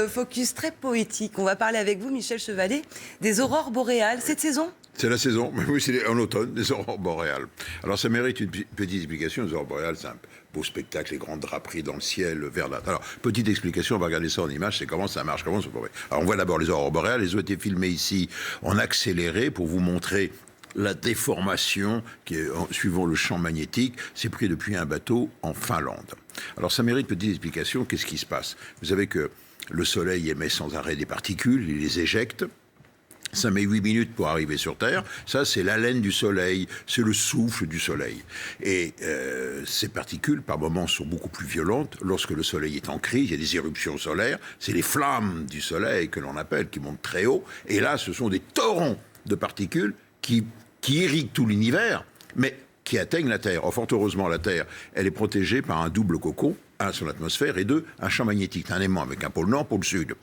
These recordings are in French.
Focus très poétique. On va parler avec vous, Michel Chevalet, des aurores boréales. Cette saison ? C'est la saison, mais oui, c'est en automne, des aurores boréales. Alors ça mérite une petite explication. Les aurores boréales, c'est un beau spectacle, les grandes draperies dans le ciel, le verdâtre. Alors, petite explication, on va regarder ça en image, c'est comment ça marche, comment ça pourrait. Alors on voit d'abord les aurores boréales, elles ont été filmées ici en accéléré pour vous montrer la déformation qui est suivant le champ magnétique. C'est pris depuis un bateau en Finlande. Alors ça mérite petite explication, qu'est-ce qui se passe ? Vous savez que le soleil émet sans arrêt des particules, il les éjecte. Ça met 8 minutes pour arriver sur Terre. Ça, c'est l'haleine du soleil, c'est le souffle du soleil. Et ces particules, par moments, sont beaucoup plus violentes. Lorsque le soleil est en crise, il y a des éruptions solaires. C'est les flammes du soleil que l'on appelle, qui montent très haut. Et là, ce sont des torrents de particules qui irriguent tout l'univers, mais qui atteignent la Terre. Or, fort heureusement, la Terre, elle est protégée par un double cocon. Un, son atmosphère, et deux, un champ magnétique, un aimant avec un pôle nord, pôle sud.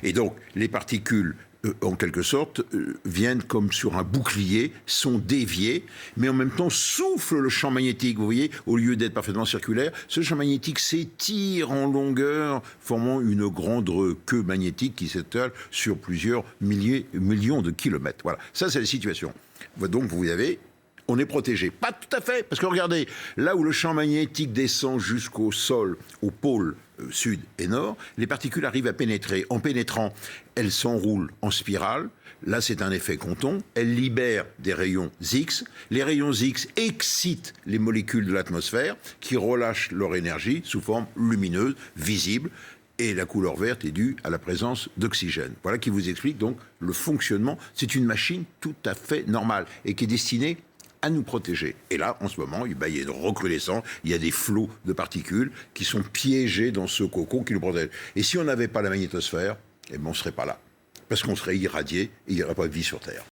Et donc, les particules, en quelque sorte, viennent comme sur un bouclier, sont déviées, mais en même temps soufflent le champ magnétique. Vous voyez, au lieu d'être parfaitement circulaire, ce champ magnétique s'étire en longueur, formant une grande queue magnétique qui s'étale sur plusieurs millions de kilomètres. Voilà, ça c'est la situation. Donc, vous avez... On est protégé. Pas tout à fait, parce que regardez, là où le champ magnétique descend jusqu'au sol, au pôle sud et nord, les particules arrivent à pénétrer. En pénétrant, elles s'enroulent en spirale. Là, c'est un effet Compton. Elles libèrent des rayons X. Les rayons X excitent les molécules de l'atmosphère qui relâchent leur énergie sous forme lumineuse, visible. Et la couleur verte est due à la présence d'oxygène. Voilà qui vous explique donc le fonctionnement. C'est une machine tout à fait normale et qui est destinée à nous protéger. Et là, en ce moment, il y a une recrudescence, il y a des flots de particules qui sont piégés dans ce cocon qui nous protège. Et si on n'avait pas la magnétosphère, on ne serait pas là. Parce qu'on serait irradié et il n'y aurait pas de vie sur Terre.